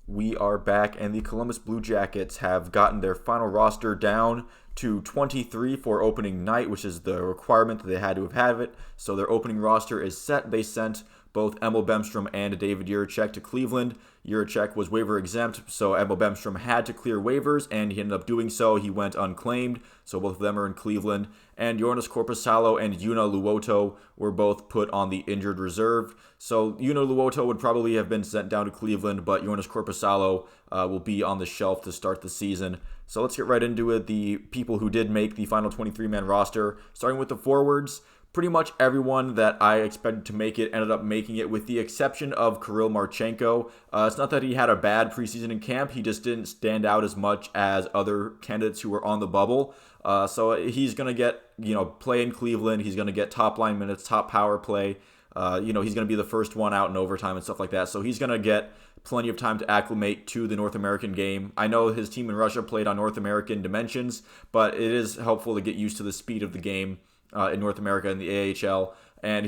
We are back, and the Columbus Blue Jackets have gotten their final roster down to 23 for opening night, which is the requirement that they had to have it. So their opening roster is set. They sent both Emil Bemstrom and David Jiricek to Cleveland. Jiricek was waiver exempt, so Emil Bemstrom had to clear waivers, and he ended up doing so. He went unclaimed, so both of them are in Cleveland. And Jonas Korpisalo and Yuna Luoto were both put on the injured reserve. So Yuna Luoto would probably have been sent down to Cleveland, but Jonas Korpisalo will be on the shelf to start the season. So let's get right into it. The people who did make the final 23-man roster, starting with the forwards. Pretty much everyone that I expected to make it ended up making it, with the exception of Kirill Marchenko. It's not that he had a bad preseason in camp, he just didn't stand out as much as other candidates who were on the bubble. So he's going to get, play in Cleveland. He's going to get top line minutes, top power play. He's going to be the first one out in overtime and stuff like that. So he's going to get plenty of time to acclimate to the North American game. I know his team in Russia played on North American dimensions, but it is helpful to get used to the speed of the game in North America in the AHL. And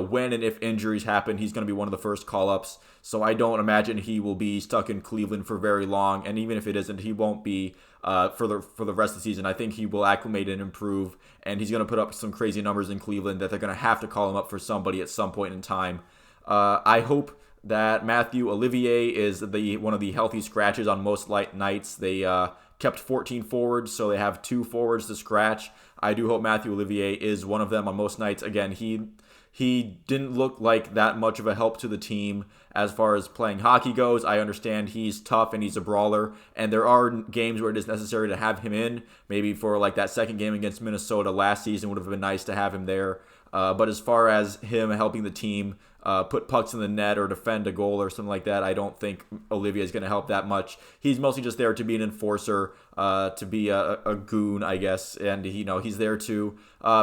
when and if injuries happen, he's going to be one of the first call-ups. So I don't imagine he will be stuck in Cleveland for very long. And even if it isn't, he won't be for the rest of the season. I think he will acclimate and improve, and he's going to put up some crazy numbers in Cleveland that they're going to have to call him up for somebody at some point in time. I hope that Matthew Olivier is one of the healthy scratches on most light nights. They kept 14 forwards, so they have 2 forwards to scratch. I do hope Matthew Olivier is one of them on most nights. Again, he didn't look like that much of a help to the team as far as playing hockey goes. I understand he's tough and he's a brawler, and there are games where it is necessary to have him in. Maybe for like that second game against Minnesota last season would have been nice to have him there. But as far as him helping the team put pucks in the net or defend a goal or something like that, I don't think Olivier is going to help that much. He's mostly just there to be an enforcer, to be a goon, I guess, and he's there to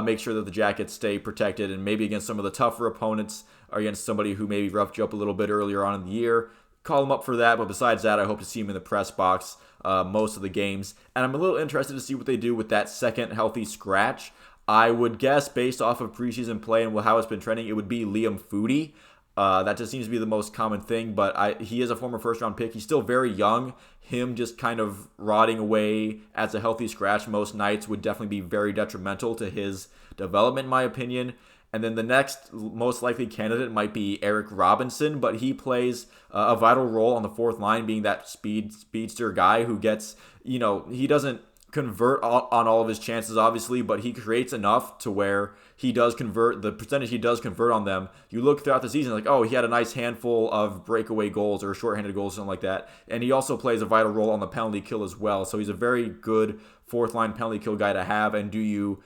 make sure that the Jackets stay protected, and maybe against some of the tougher opponents or against somebody who maybe roughed you up a little bit earlier on in the year, call him up for that. But besides that, I hope to see him in the press box most of the games, and I'm a little interested to see what they do with that second healthy scratch. I would guess, based off of preseason play and how it's been trending, it would be Liam Foudy. That just seems to be the most common thing, but he is a former first-round pick. He's still very young. Him just kind of rotting away as a healthy scratch most nights would definitely be very detrimental to his development, in my opinion. And then the next most likely candidate might be Eric Robinson, but he plays a vital role on the fourth line, being that speedster guy who gets, he doesn't convert on all of his chances, obviously, but he creates enough to where he does convert. The percentage he does convert on them, you look throughout the season like, oh, he had a nice handful of breakaway goals or shorthanded goals, something like that. And he also plays a vital role on the penalty kill as well. So he's a very good fourth line penalty kill guy to have. And do you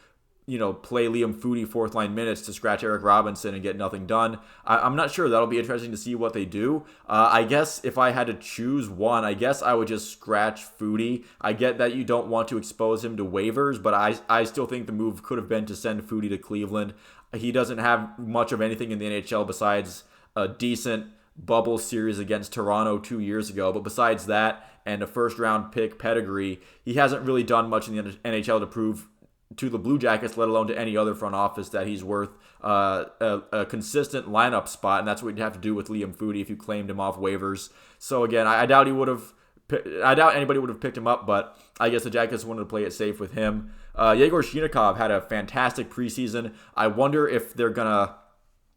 play Liam Foudy fourth line minutes to scratch Eric Robinson and get nothing done? I'm not sure. That'll be interesting to see what they do. I guess if I had to choose one, I guess I would just scratch Foudy. I get that you don't want to expose him to waivers, but I still think the move could have been to send Foudy to Cleveland. He doesn't have much of anything in the NHL besides a decent bubble series against Toronto 2 years ago. But besides that and a first-round pick pedigree, he hasn't really done much in the NHL to prove to the Blue Jackets, let alone to any other front office, that he's worth a consistent lineup spot, and that's what you'd have to do with Liam Foudy if you claimed him off waivers. So again, I doubt anybody would have picked him up, but I guess the Jackets wanted to play it safe with him. Yegor Shinikov had a fantastic preseason. I wonder if they're gonna,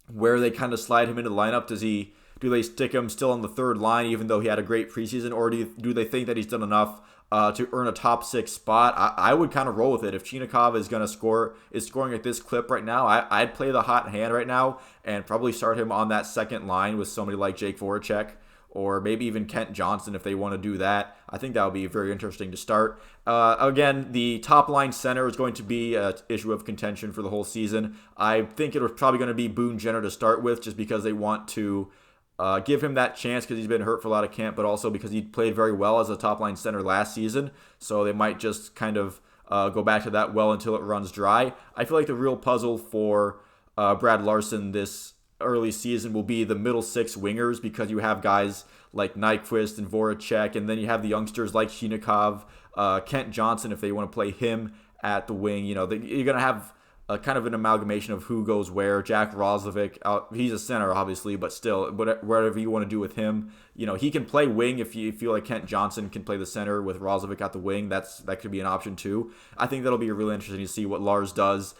where they kind of slide him into the lineup. Do they stick him still on the third line even though he had a great preseason, or do they think that he's done enough to earn a top 6 spot? I would kind of roll with it. If Chinikov is scoring at this clip right now, I'd play the hot hand right now and probably start him on that second line with somebody like Jake Voracek, or maybe even Kent Johnson if they want to do that. I think that would be very interesting to start. Again, the top line center is going to be an issue of contention for the whole season. I think it was probably going to be Boone Jenner to start with, just because they want to give him that chance because he's been hurt for a lot of camp, but also because he played very well as a top-line center last season. So they might just kind of go back to that well until it runs dry. I feel like the real puzzle for Brad Larsen this early season will be the middle 6 wingers, because you have guys like Nyquist and Voracek, and then you have the youngsters like Shinikov, Kent Johnson if they want to play him at the wing. You're going to have kind of an amalgamation of who goes where. Jack Roslovic, he's a center, obviously, but still, whatever you want to do with him, he can play wing if you feel like Kent Johnson can play the center with Roslovic at the wing. That could be an option too. I think that'll be really interesting to see what Lars does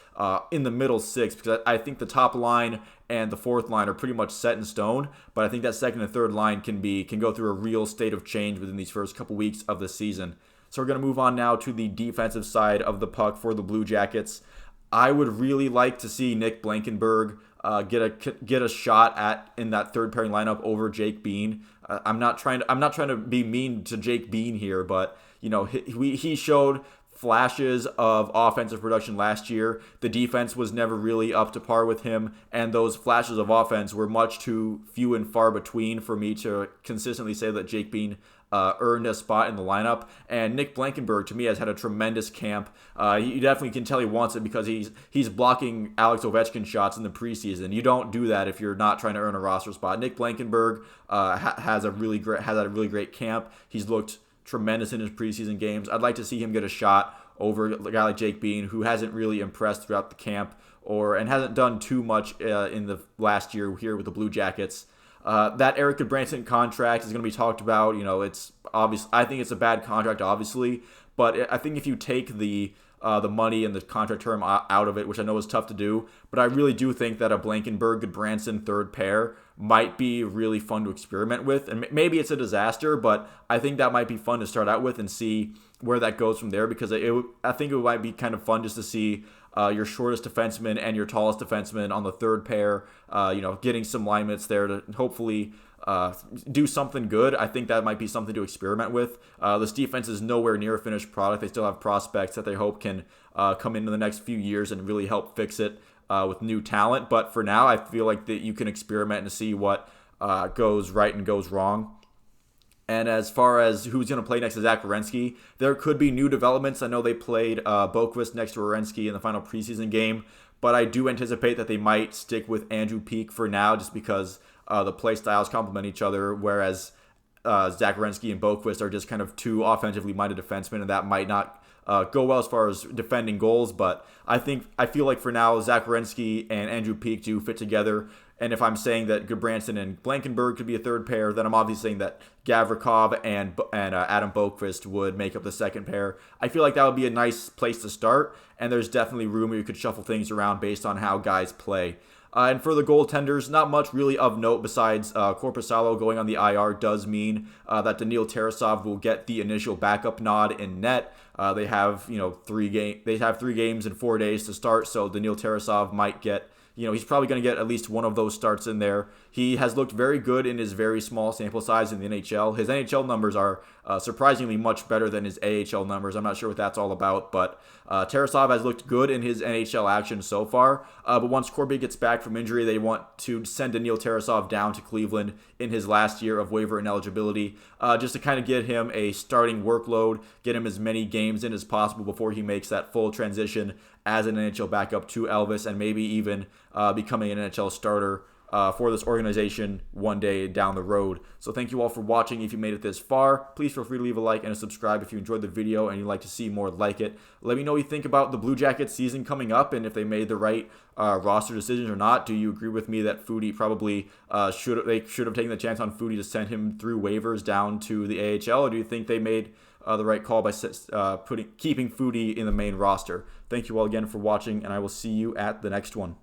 in the middle six, because I think the top line and the fourth line are pretty much set in stone, but I think that second and third line can go through a real state of change within these first couple weeks of the season. So we're going to move on now to the defensive side of the puck for the Blue Jackets. I would really like to see Nick Blankenburg get a shot in that third pairing lineup over Jake Bean. I'm not trying to be mean to Jake Bean here, but he showed flashes of offensive production last year. The defense was never really up to par with him, and those flashes of offense were much too few and far between for me to consistently say that Jake Bean earned a spot in the lineup. And Nick Blankenburg, to me, has had a tremendous camp. You definitely can tell he wants it because he's blocking Alex Ovechkin shots in the preseason. You don't do that if you're not trying to earn a roster spot. Nick Blankenburg has had a really great camp. He's looked tremendous in his preseason games. I'd like to see him get a shot over a guy like Jake Bean, who hasn't really impressed throughout the camp and hasn't done too much in the last year here with the Blue Jackets. That Eric Goodbranson contract is going to be talked about. It's obvious. I think it's a bad contract, obviously, but I think if you take the money and the contract term out of it, which I know is tough to do, but I really do think that a Blankenburg Goodbranson third pair might be really fun to experiment with. And maybe it's a disaster, but I think that might be fun to start out with and see where that goes from there, because I think it might be kind of fun just to see your shortest defenseman and your tallest defenseman on the third pair, getting some line minutes there to hopefully do something good. I think that might be something to experiment with. This defense is nowhere near a finished product. They still have prospects that they hope can come into the next few years and really help fix it with new talent. But for now, I feel like that you can experiment and see what goes right and goes wrong. And as far as who's going to play next to Zach Werenski, there could be new developments. I know they played Boqvist next to Werenski in the final preseason game, but I do anticipate that they might stick with Andrew Peeke for now, just because the play styles complement each other, whereas Zach Werenski and Boqvist are just kind of two offensively minded defensemen, and that might not go well as far as defending goals. But I feel like for now, Zach Werenski and Andrew Peeke do fit together. And if I'm saying that Goodbranson and Blankenburg could be a third pair, then I'm obviously saying that Gavrikov and Adam Boqvist would make up the second pair. I feel like that would be a nice place to start, and there's definitely room where you could shuffle things around based on how guys play. And for the goaltenders, not much really of note besides Korpisalo going on the IR does mean that Daniil Tarasov will get the initial backup nod in net. They have 3 games in 4 days to start, so Daniil Tarasov might get. He's probably going to get at least one of those starts in there. He has looked very good in his very small sample size in the NHL. His NHL numbers are surprisingly much better than his AHL numbers. I'm not sure what that's all about, but Tarasov has looked good in his NHL action so far. But once Corby gets back from injury, they want to send Daniil Tarasov down to Cleveland in his last year of waiver ineligibility, just to kind of get him a starting workload, get him as many games in as possible before he makes that full transition as an NHL backup to Elvis, and maybe even becoming an NHL starter for this organization one day down the road. So thank you all for watching. If you made it this far, please feel free to leave a like and a subscribe if you enjoyed the video and you'd like to see more like it. Let me know what you think about the Blue Jackets season coming up and if they made the right roster decisions or not. Do you agree with me that Foudy probably should have taken the chance on Foudy to send him through waivers down to the AHL, or do you think they made the right call by keeping Foudy in the main roster? Thank you all again for watching, and I will see you at the next one.